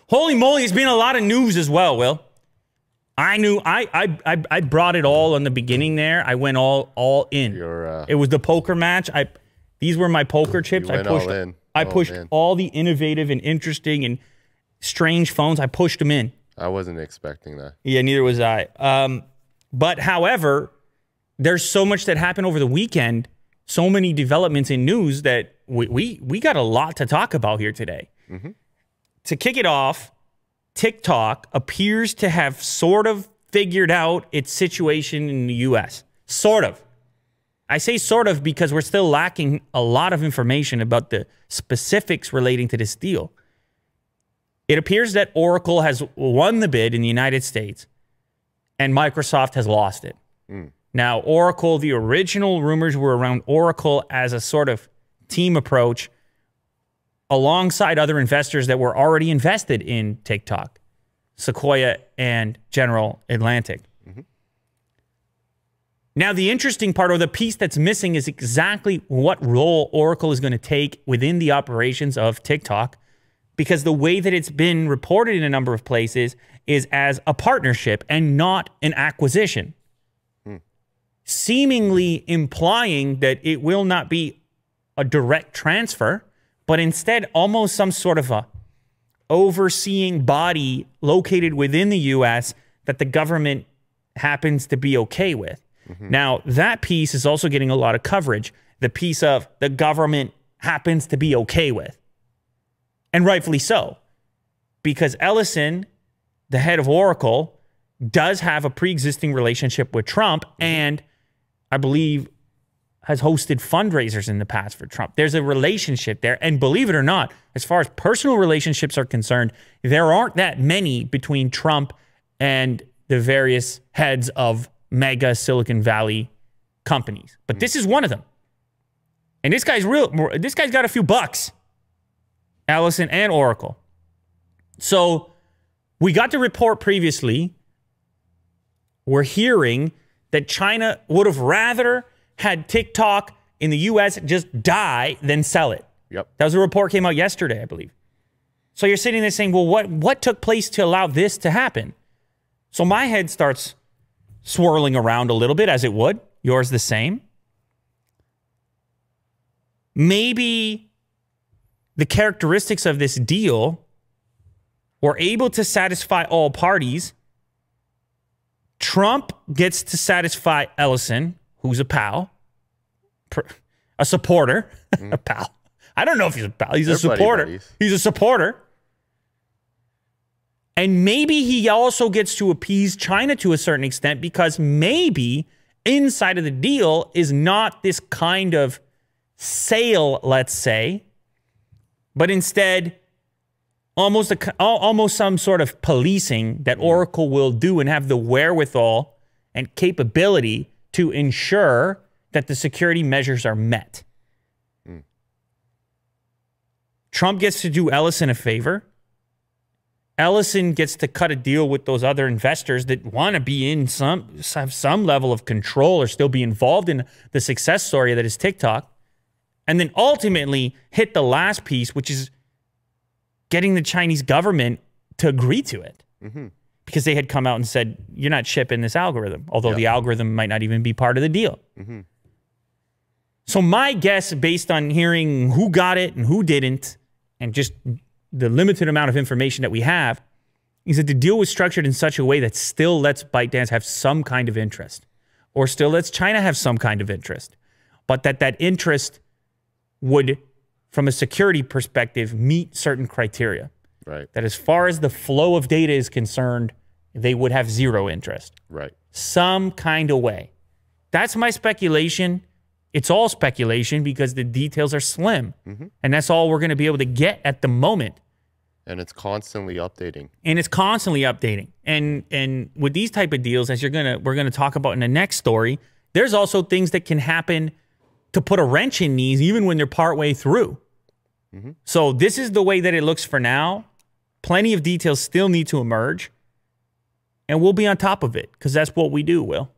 Holy moly, it's been a lot of news as well, Will. I knew I brought it all in the beginning there. I went all in. It was the poker match. These were my poker chips. I pushed all the innovative and interesting and strange phones. I pushed them in. I wasn't expecting that. Yeah, neither was I. But however, there's so much that happened over the weekend, so many developments in news that we got a lot to talk about here today. Mm-hmm. To kick it off, TikTok appears to have sort of figured out its situation in the U.S. Sort of. I say sort of because we're still lacking a lot of information about the specifics relating to this deal. It appears that Oracle has won the bid in the United States and Microsoft has lost it. Now, Oracle, the original rumors were around Oracle as a sort of team approach alongside other investors that were already invested in TikTok, Sequoia and General Atlantic. Now, the interesting part, or the piece that's missing, is exactly what role Oracle is going to take within the operations of TikTok, because the way that it's been reported in a number of places is as a partnership and not an acquisition, seemingly implying that it will not be a direct transfer, but instead almost some sort of a overseeing body located within the U.S. that the government happens to be okay with. Now, that piece is also getting a lot of coverage. The piece of the government happens to be okay with. And rightfully so. Because Ellison, the head of Oracle, does have a pre-existing relationship with Trump and I believe has hosted fundraisers in the past for Trump. There's a relationship there. And believe it or not, as far as personal relationships are concerned, there aren't that many between Trump and the various heads of mega Silicon Valley companies. But this is one of them. And this guy's this guy's got a few bucks. Ellison and Oracle. So we got the report previously. We're hearing that China would have rather had TikTok in the U.S. just die than sell it. Yep. That was a report came out yesterday, I believe. So you're sitting there saying, well, what took place to allow this to happen? So my head starts swirling around a little bit, as it would. Yours the same. Maybe the characteristics of this deal were able to satisfy all parties. Trump gets to satisfy Ellison, who's a pal, a supporter, a pal. I don't know if he's a pal. He's a supporter. Buddies. He's a supporter. And maybe he also gets to appease China to a certain extent because maybe inside of the deal is not this kind of sale, let's say, but instead almost some sort of policing that Oracle will do and have the wherewithal and capability to ensure that the security measures are met. Trump gets to do Ellison a favor. Ellison gets to cut a deal with those other investors that want to be in have some level of control or still be involved in the success story that is TikTok. And then ultimately hit the last piece, which is getting the Chinese government to agree to it. Because they had come out and said, you're not shipping this algorithm, although the algorithm might not even be part of the deal. So my guess, based on hearing who got it and who didn't, and just the limited amount of information that we have, is that the deal was structured in such a way that still lets ByteDance have some kind of interest, or still lets China have some kind of interest, but that interest would, from a security perspective, meet certain criteria. Right. That as far as the flow of data is concerned, they would have zero interest. Right. Some kind of way. That's my speculation. It's all speculation because the details are slim. And that's all we're going to be able to get at the moment. And it's constantly updating. And it's constantly updating. And with these type of deals, as we're gonna talk about in the next story, there's also things that can happen to put a wrench in these even when they're partway through. So this is the way that it looks for now. Plenty of details still need to emerge. And we'll be on top of it because that's what we do, Will.